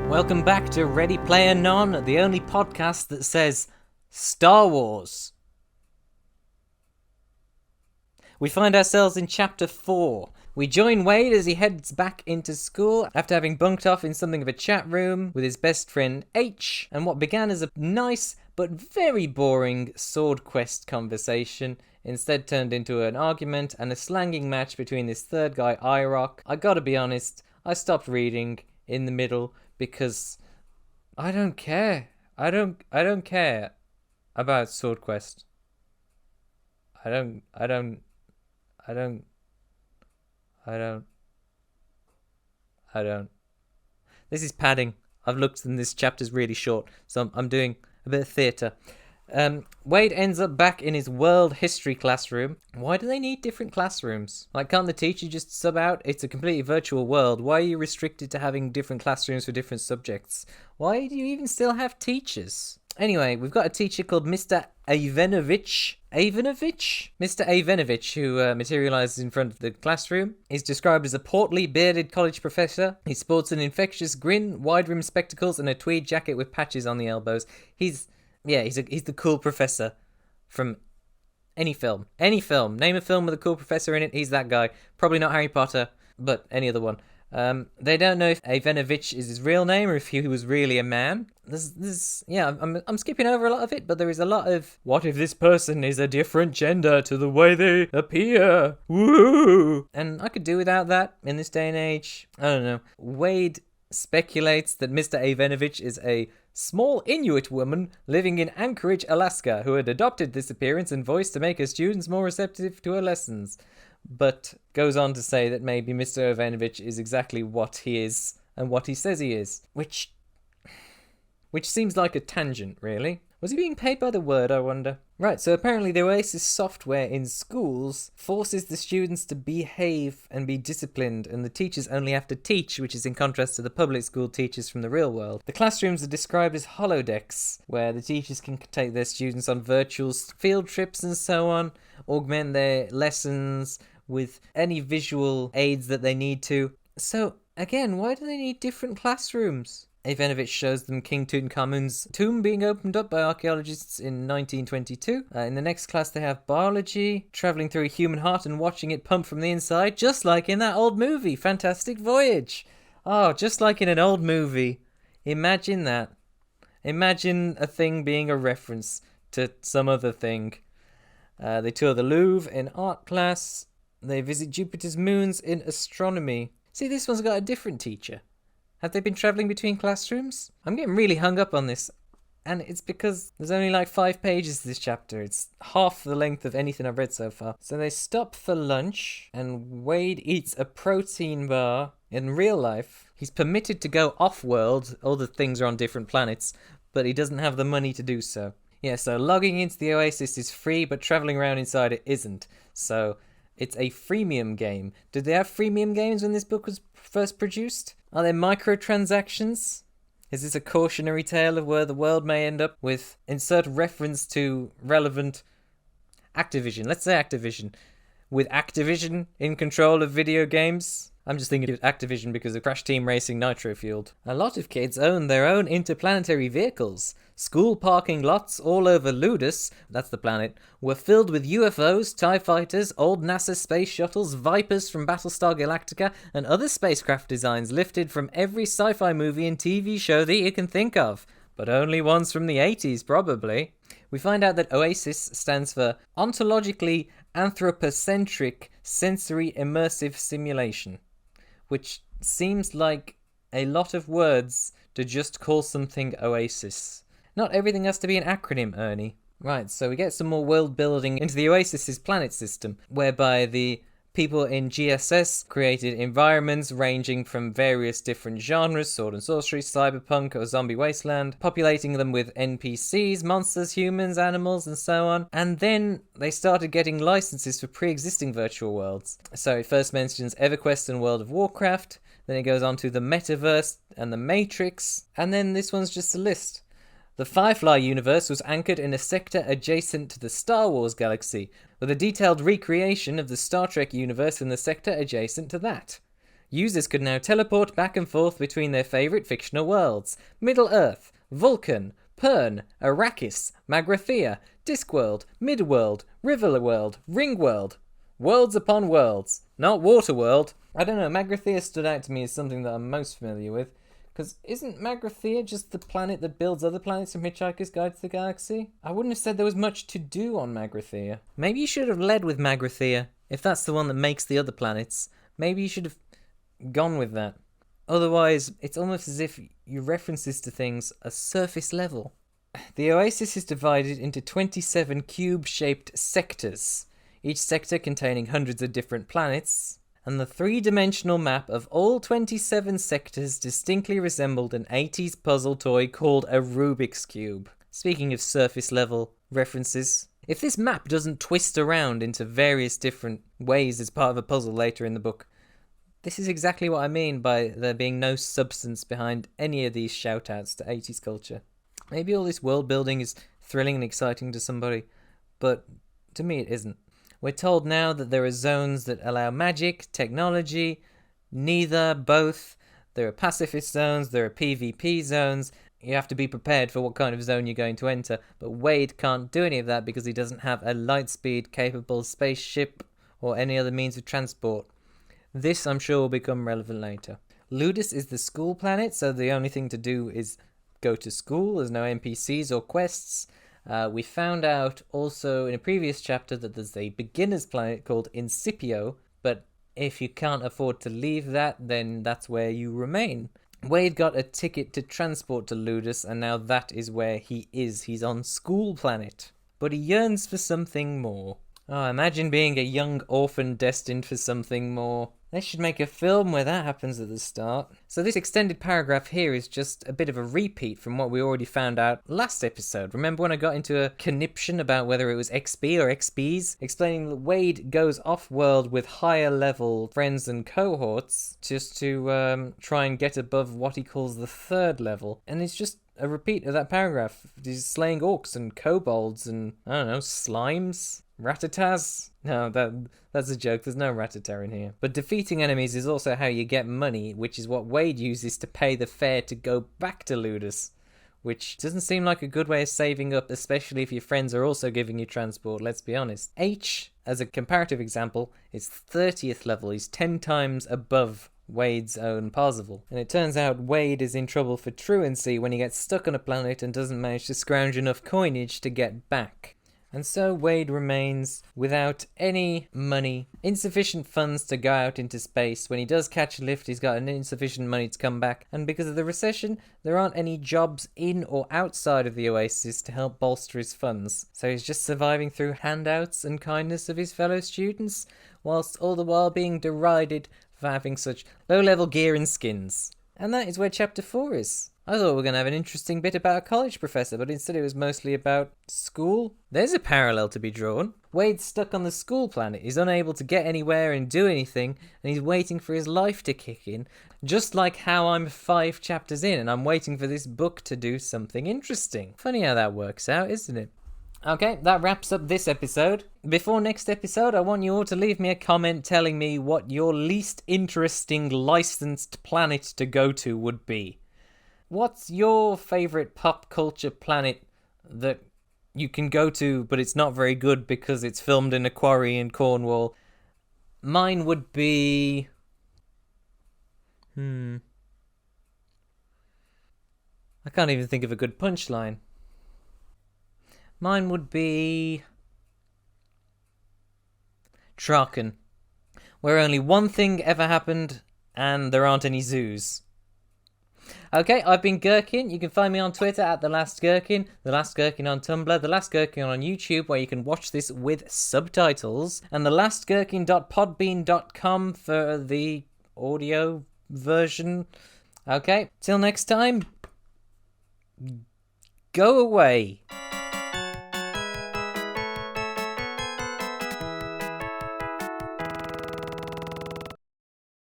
Welcome back to Ready Player None, the only podcast that says Star Wars. We find ourselves in Chapter 4. We join Wade as he heads back into school after having bunked off in something of a chat room with his best friend H, and what began as a nice but very boring sword quest conversation instead turned into an argument and a slanging match between this third guy, IROC. I gotta be honest, I stopped reading in the middle because I don't care. I don't care about sword quest. I don't. This is padding. I've looked and this chapter's really short, so I'm doing a bit of theatre. Wade ends up back in his world history classroom. Why do they need different classrooms? Like, can't the teacher just sub out? It's a completely virtual world. Why are you restricted to having different classrooms for different subjects? Why do you even still have teachers? Anyway, we've got a teacher called Mr. Avenovich, Mr. Avenovich, who materializes in front of the classroom. He's described as a portly, bearded college professor. He sports an infectious grin, wide-rimmed spectacles, and a tweed jacket with patches on the elbows. He's the cool professor from any film. Any film. Name a film with a cool professor in it, he's that guy. Probably not Harry Potter, but any other one. They don't know if Avenovich is his real name or if he was really a man. I'm skipping over a lot of it, but there is a lot of, what if this person is a different gender to the way they appear? Woo! And I could do without that in this day and age. I don't know. Wade speculates that Mr. Avenovich is a small Inuit woman living in Anchorage, Alaska, who had adopted this appearance and voice to make her students more receptive to her lessons. But goes on to say that maybe Mr. Avenovich is exactly what he is and what he says he is. Which seems like a tangent, really. Was he being paid by the word, I wonder? Right, so apparently the Oasis software in schools forces the students to behave and be disciplined, and the teachers only have to teach, which is in contrast to the public school teachers from the real world. The classrooms are described as holodecks, where the teachers can take their students on virtual field trips and so on, augment their lessons with any visual aids that they need to. So, again, why do they need different classrooms? Avenovich shows them King Tutankhamun's tomb being opened up by archaeologists in 1922. In the next class they have biology, travelling through a human heart and watching it pump from the inside, just like in that old movie, Fantastic Voyage. Oh, just like in an old movie. Imagine that. Imagine a thing being a reference to some other thing. They tour the Louvre in art class. They visit Jupiter's moons in astronomy. See, this one's got a different teacher. Have they been travelling between classrooms? I'm getting really hung up on this, and it's because there's only like 5 pages to this chapter. It's half the length of anything I've read so far. So they stop for lunch, and Wade eats a protein bar. In real life, he's permitted to go off-world. All the things are on different planets, but he doesn't have the money to do so. Yeah, so logging into the Oasis is free, but travelling around inside it isn't. So it's a freemium game. Did they have freemium games when this book was first produced? Are there microtransactions? Is this a cautionary tale of where the world may end up with insert reference to relevant Activision? Let's say Activision. With Activision in control of video games? I'm just thinking of Activision because of Crash Team Racing Nitro Fueled. A lot of kids own their own interplanetary vehicles. School parking lots all over Ludus, that's the planet, were filled with UFOs, TIE fighters, old NASA space shuttles, Vipers from Battlestar Galactica, and other spacecraft designs lifted from every sci-fi movie and TV show that you can think of. But only ones from the 80s, probably. We find out that OASIS stands for Ontologically Anthropocentric Sensory Immersive Simulation, which seems like a lot of words to just call something Oasis. Not everything has to be an acronym, Ernie. Right, so we get some more world building into the Oasis's planet system, whereby the people in GSS created environments ranging from various different genres, sword and sorcery, cyberpunk, or zombie wasteland, populating them with NPCs, monsters, humans, animals, and so on. And then they started getting licenses for pre-existing virtual worlds. So it first mentions EverQuest and World of Warcraft, then it goes on to the Metaverse and the Matrix, and then this one's just a list. The Firefly universe was anchored in a sector adjacent to the Star Wars galaxy, with a detailed recreation of the Star Trek universe in the sector adjacent to that. Users could now teleport back and forth between their favourite fictional worlds: Middle-earth, Vulcan, Pern, Arrakis, Magrathea, Discworld, Midworld, Riverworld, Ringworld. Worlds upon worlds. Not Waterworld. I don't know, Magrathea stood out to me as something that I'm most familiar with. Because isn't Magrathea just the planet that builds other planets from Hitchhiker's Guide to the Galaxy? I wouldn't have said there was much to do on Magrathea. Maybe you should have led with Magrathea, if that's the one that makes the other planets. Maybe you should have gone with that. Otherwise, it's almost as if your references to things are surface level. The Oasis is divided into 27 cube-shaped sectors, each sector containing hundreds of different planets, and the three-dimensional map of all 27 sectors distinctly resembled an 80s puzzle toy called a Rubik's Cube. Speaking of surface-level references, if this map doesn't twist around into various different ways as part of a puzzle later in the book, this is exactly what I mean by there being no substance behind any of these shout-outs to 80s culture. Maybe all this world-building is thrilling and exciting to somebody, but to me it isn't. We're told now that there are zones that allow magic, technology, neither, both. There are pacifist zones, there are PvP zones. You have to be prepared for what kind of zone you're going to enter, but Wade can't do any of that because he doesn't have a lightspeed capable spaceship or any other means of transport. This, I'm sure, will become relevant later. Ludus is the school planet, so the only thing to do is go to school. There's no NPCs or quests. We found out also in a previous chapter that there's a beginner's planet called Incipio, but if you can't afford to leave that, then that's where you remain. Wade got a ticket to transport to Ludus, and now that is where he is. He's on school planet. But he yearns for something more. Oh, imagine being a young orphan destined for something more. They should make a film where that happens at the start. So this extended paragraph here is just a bit of a repeat from what we already found out last episode. Remember when I got into a conniption about whether it was XP or XPs? Explaining that Wade goes off-world with higher level friends and cohorts just to try and get above what he calls the third level. And it's just a repeat of that paragraph. He's slaying orcs and kobolds and, I don't know, slimes? Ratatas? No, that's a joke. There's no ratata in here. But defeating enemies is also how you get money, which is what Wade uses to pay the fare to go back to Ludus, which doesn't seem like a good way of saving up, especially if your friends are also giving you transport, let's be honest. H, as a comparative example, is 30th level. He's 10 times above Wade's own Parzival. And it turns out Wade is in trouble for truancy when he gets stuck on a planet and doesn't manage to scrounge enough coinage to get back. And so Wade remains without any money, insufficient funds to go out into space. When he does catch a lift, he's got insufficient money to come back. And because of the recession, there aren't any jobs in or outside of the Oasis to help bolster his funds. So he's just surviving through handouts and kindness of his fellow students, whilst all the while being derided for having such low-level gear and skins. And that is where chapter 4 is. I thought we were going to have an interesting bit about a college professor, but instead it was mostly about school. There's a parallel to be drawn. Wade's stuck on the school planet. He's unable to get anywhere and do anything, and he's waiting for his life to kick in. Just like how I'm 5 chapters in, and I'm waiting for this book to do something interesting. Funny how that works out, isn't it? Okay, that wraps up this episode. Before next episode, I want you all to leave me a comment telling me what your least interesting licensed planet to go to would be. What's your favourite pop culture planet that you can go to, but it's not very good because it's filmed in a quarry in Cornwall? Mine would be... I can't even think of a good punchline. Mine would be... Traken, where only one thing ever happened and there aren't any zoos. Okay, I've been Gherkin. You can find me on Twitter at The Last Gherkin on Tumblr, The Last Gherkin on YouTube, where you can watch this with subtitles, and thelastgherkin.podbean.com for the audio version. Okay, till next time, go away.